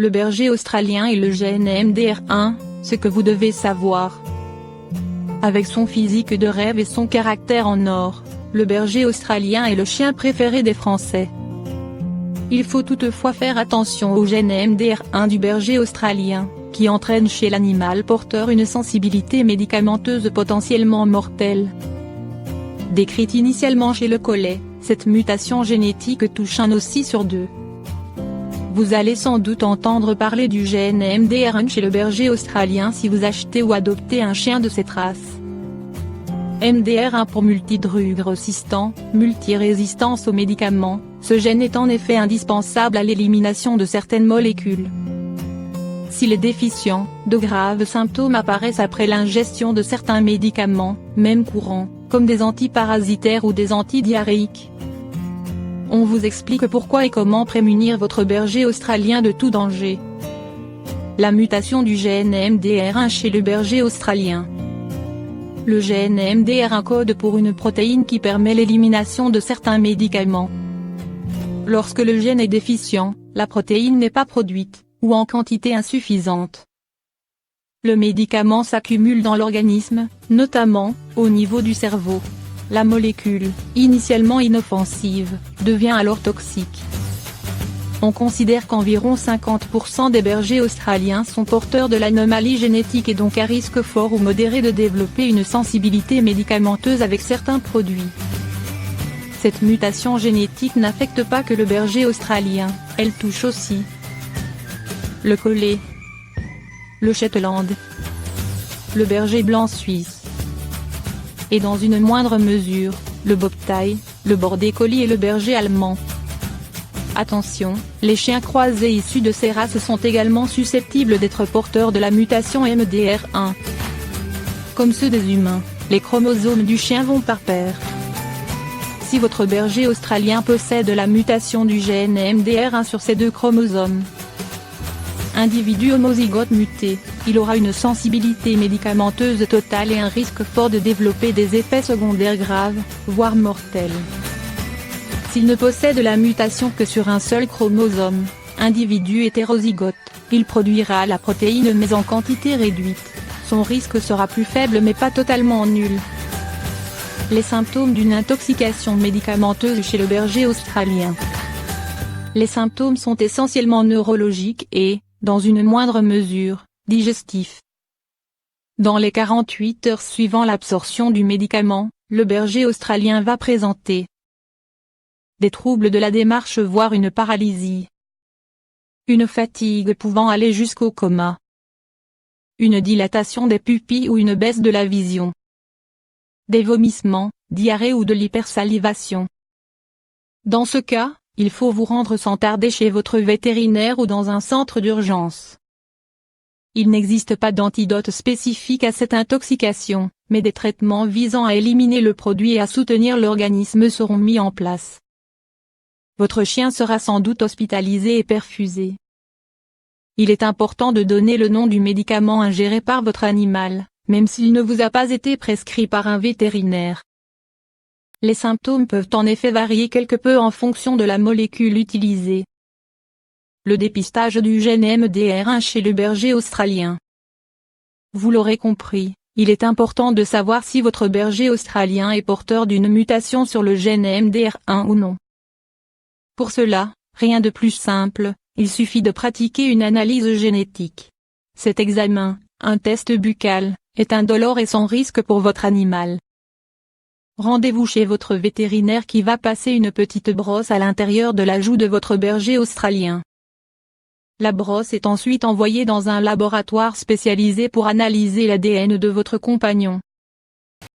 le berger australien et le gène MDR1, ce que vous devez savoir. Avec son physique de rêve et son caractère en or, le berger australien est le chien préféré des Français. Il faut toutefois faire attention au gène MDR1 du berger australien, qui entraîne chez l'animal porteur une sensibilité médicamenteuse potentiellement mortelle. Décrite initialement chez le collet, cette mutation génétique touche 1 aussi sur 2. Vous allez sans doute entendre parler du gène MDR1 chez le berger australien si vous achetez ou adoptez un chien de cette race. MDR1 pour multidrug résistant, multirésistance aux médicaments, ce gène est en effet indispensable à l'élimination de certaines molécules. S'il est déficient, de graves symptômes apparaissent après l'ingestion de certains médicaments, même courants, comme des antiparasitaires ou des antidiarrhéiques. On vous explique pourquoi et comment prémunir votre berger australien de tout danger. La mutation du gène MDR1 chez le berger australien. Le gène MDR1 code pour une protéine qui permet l'élimination de certains médicaments. Lorsque le gène est déficient, la protéine n'est pas produite, ou en quantité insuffisante. Le médicament s'accumule dans l'organisme, notamment, au niveau du cerveau. La molécule, initialement inoffensive, devient alors toxique. On considère qu'environ 50% des bergers australiens sont porteurs de l'anomalie génétique et donc à risque fort ou modéré de développer une sensibilité médicamenteuse avec certains produits. Cette mutation génétique n'affecte pas que le berger australien, elle touche aussi le collet, le Shetland, le berger blanc suisse, et dans une moindre mesure, le bobtail, le border collie et le berger allemand. Attention, les chiens croisés issus de ces races sont également susceptibles d'être porteurs de la mutation MDR1. Comme ceux des humains, les chromosomes du chien vont par paire. Si votre berger australien possède la mutation du gène MDR1 sur ces 2 chromosomes, individu homozygote muté, il aura une sensibilité médicamenteuse totale et un risque fort de développer des effets secondaires graves, voire mortels. S'il ne possède la mutation que sur un seul chromosome, individu hétérozygote, il produira la protéine mais en quantité réduite. Son risque sera plus faible mais pas totalement nul. Les symptômes d'une intoxication médicamenteuse chez le berger australien. Les symptômes sont essentiellement neurologiques et, dans une moindre mesure, digestifs. Dans les 48 heures suivant l'absorption du médicament, le berger australien va présenter des troubles de la démarche voire une paralysie. Une fatigue pouvant aller jusqu'au coma. Une dilatation des pupilles ou une baisse de la vision. Des vomissements, diarrhée ou de l'hypersalivation. Dans ce cas, il faut vous rendre sans tarder chez votre vétérinaire ou dans un centre d'urgence. Il n'existe pas d'antidote spécifique à cette intoxication, mais des traitements visant à éliminer le produit et à soutenir l'organisme seront mis en place. Votre chien sera sans doute hospitalisé et perfusé. Il est important de donner le nom du médicament ingéré par votre animal, même s'il ne vous a pas été prescrit par un vétérinaire. Les symptômes peuvent en effet varier quelque peu en fonction de la molécule utilisée. Le dépistage du gène MDR1 chez le berger australien. Vous l'aurez compris, il est important de savoir si votre berger australien est porteur d'une mutation sur le gène MDR1 ou non. Pour cela, rien de plus simple, il suffit de pratiquer une analyse génétique. Cet examen, un test buccal, est indolore et sans risque pour votre animal. Rendez-vous chez votre vétérinaire qui va passer une petite brosse à l'intérieur de la joue de votre berger australien. La brosse est ensuite envoyée dans un laboratoire spécialisé pour analyser l'ADN de votre compagnon.